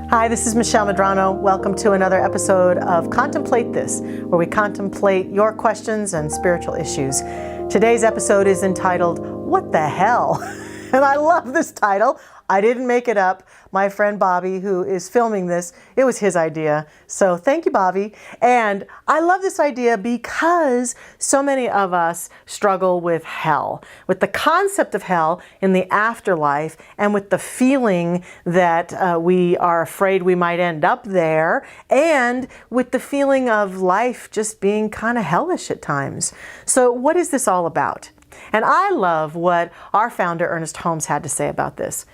Hi, this is Michelle Medrano. Welcome to another episode of Contemplate This, where we contemplate your questions and spiritual issues. Today's episode is entitled, What the Hell? And I love this title. I didn't make it up. My friend Bobby, who is filming this, it was his idea. So thank you, Bobby. And I love this idea because so many of us struggle with hell, with the concept of hell in the afterlife, and with the feeling that we are afraid we might end up there, and with the feeling of life just being kind of hellish at times. So what is this all about? And I love what our founder, Ernest Holmes, had to say about this.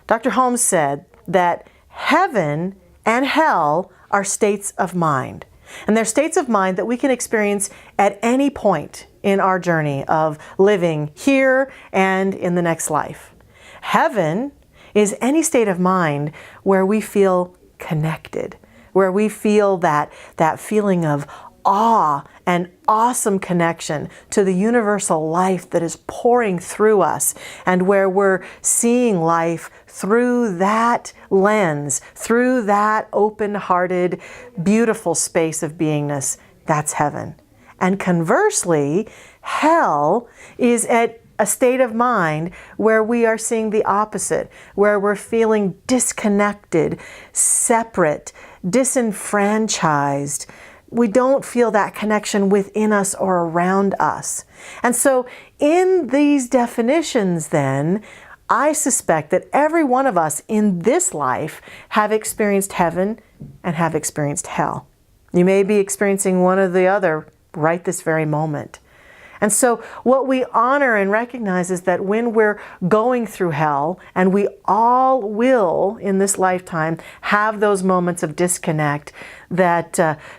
Dr. Holmes said that heaven and hell are states of mind. And they're states of mind that we can experience at any point in our journey of living here and in the next life. Heaven is any state of mind where we feel connected, where we feel that feeling of awe and awesome connection to the universal life that is pouring through us, and where we're seeing life through that lens, through that open-hearted, beautiful space of beingness. That's heaven. And conversely, hell is at a state of mind where we are seeing the opposite, where we're feeling disconnected, separate, disenfranchised. We don't feel that connection within us or around us. And so in these definitions then, I suspect that every one of us in this life have experienced heaven and have experienced hell. You may be experiencing one or the other right this very moment. And so what we honor and recognize is that when we're going through hell, and we all will in this lifetime have those moments of disconnect, that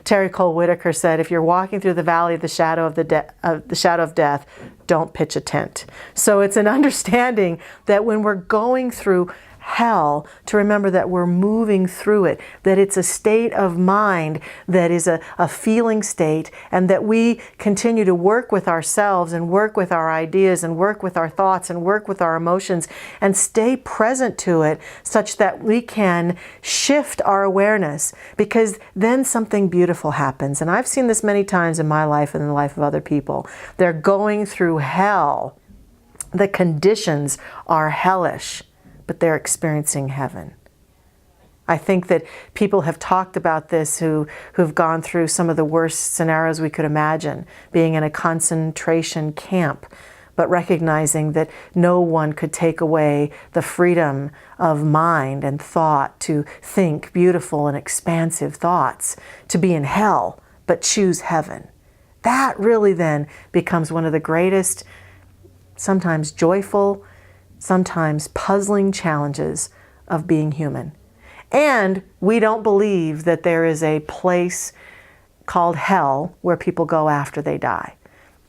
Terry Cole-Whittaker said, if you're walking through the valley of the shadow of death, don't pitch a tent. So it's an understanding that when we're going through hell, to remember that we're moving through it, that it's a state of mind that is a feeling state, and that we continue to work with ourselves and work with our ideas and work with our thoughts and work with our emotions and stay present to it, such that we can shift our awareness, because then something beautiful happens. And I've seen this many times in my life and in the life of other people. They're going through hell. The conditions are hellish, but they're experiencing heaven. I think that people have talked about this who've gone through some of the worst scenarios we could imagine, being in a concentration camp, but recognizing that no one could take away the freedom of mind and thought to think beautiful and expansive thoughts, to be in hell, but choose heaven. That really then becomes one of the greatest, sometimes joyful, sometimes puzzling challenges of being human. And we don't believe that there is a place called hell where people go after they die.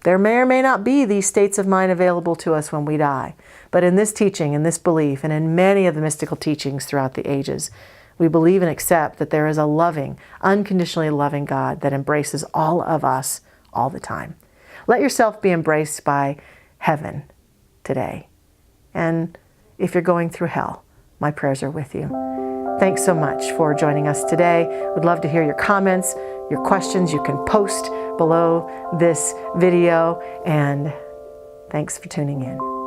There may or may not be these states of mind available to us when we die. But in this teaching, in this belief, and in many of the mystical teachings throughout the ages, we believe and accept that there is a loving, unconditionally loving God that embraces all of us all the time. Let yourself be embraced by heaven today. And if you're going through hell, my prayers are with you. Thanks so much for joining us today. Would love to hear your comments, your questions. You can post below this video. And thanks for tuning in.